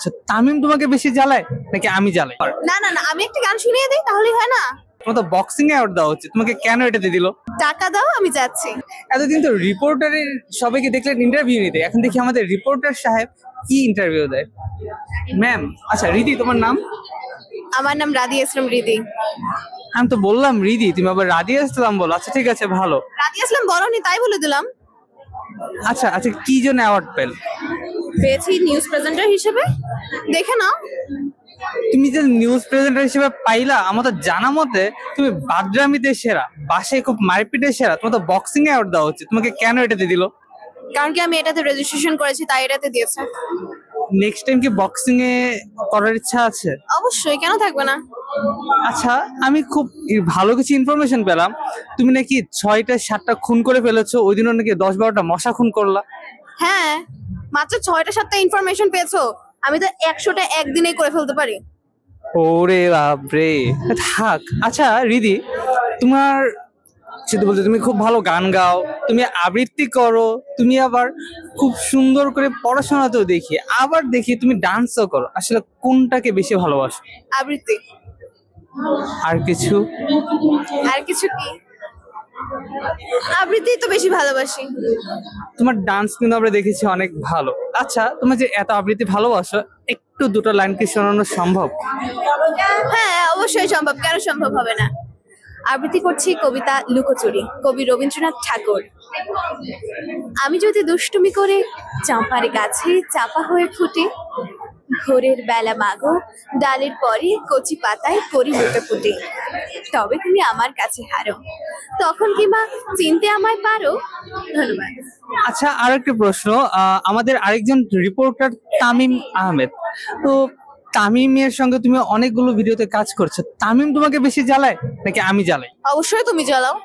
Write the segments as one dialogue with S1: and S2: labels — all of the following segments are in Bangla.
S1: আচ্ছা, তামিম তোমাকে বেশি জ্বালায় নাকি আমি জ্বালাই?
S2: না না না, আমি একটা গান শুনিয়ে দিই তাহলেই হয় না?
S1: তোমার তো বক্সিং এ অ্যাওয়ার্ড দেওয়া হচ্ছে, তোমাকে কেন এটাতে দিল?
S2: টাকা দাও, আমি যাচ্ছি।
S1: এতদিন তো রিপোর্টারের সবাইকে দেখলেন ইন্টারভিউ নিতে, এখন দেখি আমাদের রিপোর্টার সাহেব কি ইন্টারভিউ দেয়। ম্যাম, আচ্ছা রিদি তোমার নাম?
S2: আমার নাম রাদিয়া ইসলাম রিদি।
S1: আমি তো বললাম রিদি, তুমি আবার রাদিয়া ইসলাম বলো। আচ্ছা ঠিক আছে, ভালো।
S2: রাদিয়া ইসলাম বলনি তাই বলে দিলাম।
S1: আচ্ছা আচ্ছা, কি জন্য অ্যাওয়ার্ড পেল?
S2: পেয়েছি নিউজ প্রেজেন্টার হিসেবে, দেখে নাও।
S1: তুমি যে নিউজ প্রেজেন্টার হিসেবে পাইলা, আমার তো জানা মতে তুমি বাগরামিতে সেরা, বাসায় খুব মারপিটে সেরা, তোমার তো বক্সিং এ অ্যাওয়ার্ড দেওয়া হচ্ছে, তোমাকে কেন এটাতে দিল?
S2: কারণ কি আমি এটাতে রেজিস্ট্রেশন করেছি তাই এটাতে দিয়েছে।
S1: নেক্সট টাইম কি বক্সিং এ করার ইচ্ছা আছে?
S2: অবশ্যই, কেন থাকবে না।
S1: আচ্ছা, আমি খুব ভালো কিছু ইনফরমেশন পেলাম, তুমি নাকি 6টা 7টা খুন করে ফেলেছো, ওই দিনও নাকি 10-12টা মশা খুন করলা।
S2: হ্যাঁ, মাত্র 6টা 7টা ইনফরমেশন পেয়েছো, আমি তো 100টা একদিনেই করে ফেলতে পারি।
S1: ওরে বাপরে, থাক। আচ্ছা রিদি, তোমার শুধু বলতে তুমি খুব ভালো গান গাও, তুমি আবৃত্তি করো, তুমি আবার খুব সুন্দর করে পড়াশোনাতেও দেখি, আবার দেখি তুমি ডান্সও করো, আসলে কোনটাকে বেশি ভালোবাসো?
S2: আবৃত্তি।
S1: আর কিছু?
S2: আর কিছু কি, আবৃত্তি তো বেশি ভালোবাসি।
S1: তোমার ডান্স কিন্তু আমরা দেখেছি অনেক ভালো। আচ্ছা, তোমার যে এত আবৃত্তি ভালোবাসো, একটু দুটো লাইন কি শোনানো সম্ভব?
S2: হ্যাঁ অবশ্যই সম্ভব, কেন সম্ভব হবে না। আবৃত্তি করছি কবিতা লুকোচুরি, কবি রবীন্দ্রনাথ ঠাকুর। আমি যদি দুষ্টুমি করে চাঁপার গাছে চাপা হয়ে ফুটে, ভোরের বেলা মাগো ডালের পরে কচি পাতায় করি লুটোপুটি, তবে তুমি আমার কাছে হারো, তখন কি মা চিনতে আমায় পারো। ধন্যবাদ।
S1: আচ্ছা, আর একটা প্রশ্ন, আমাদের আরেকজন রিপোর্টার তামিম আহমেদ, তো তামিমের সঙ্গে তুমি অনেকগুলো ভিডিওতে কাজ করছো, তামিম তোমাকে বেশি জ্বালায় নাকি আমি জ্বালাই?
S2: অবশ্যই তুমি জ্বালাও।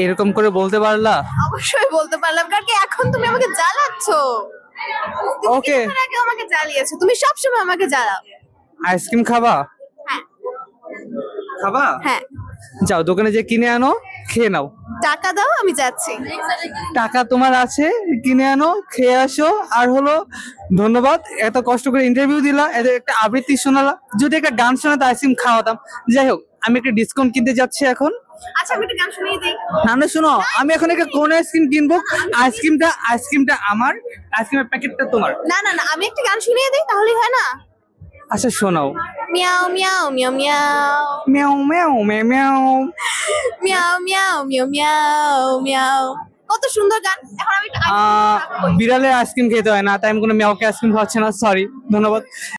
S1: এরকম করে বলতে পারলা?
S2: অবশ্যই বলতে পারলাম, কারণ কি এখন তুমি আমাকে জ্বালাচ্ছো।
S1: ওকে,
S2: আগে আমাকে জ্বালিয়েছো, তুমি সবসময় আমাকে জ্বালাও।
S1: আইসক্রিম খাবা?
S2: হ্যাঁ
S1: খাবা?
S2: হ্যাঁ।
S1: যাও দোকানে যে কিনে আনো, খেয়ে নাও।
S2: টাকা দাও, আমি যাচ্ছি।
S1: টাকা তোমার আছে, কিনে আনো, খেয়ে আসো। আর হলো, ধন্যবাদ, এত কষ্ট করে ইন্টারভিউ দিলা, এত একটা আবৃত্তি শোনালা, যদি একটা গান শোনাতো আইসক্রিম খাওয়াতাম। যাই হোক, আমি একটা ডিসকাউন্ট কিনতে যাচ্ছি এখন।
S2: আচ্ছা আমি একটা গান শুনিয়ে দিই।
S1: না না, শোনো, আমি এখন একটা কোন আইসক্রিম কিনবো, আইসক্রিমটা আমার, আইসক্রিমের প্যাকেটটা তোমার।
S2: না না না, আমি একটা গান শুনিয়ে দিই তাহলেই হয় না?
S1: আচ্ছা শোনাও।
S2: মিয়াও মিয়াও মিয়াও মিয়াও
S1: ম্যাও ম্যাও ম্যাও ম্যাও।
S2: মিয়াও মিয়াও মিয়াও মিয়াও মিয়াও। কত সুন্দর গান। এখন আমি একটা
S1: বিড়ালের আইসক্রিম খেতে হয় না, তাই আমি কোনো মেয়াওকে আইসক্রিম খাওয়াচ্ছি না, সরি। ধন্যবাদ।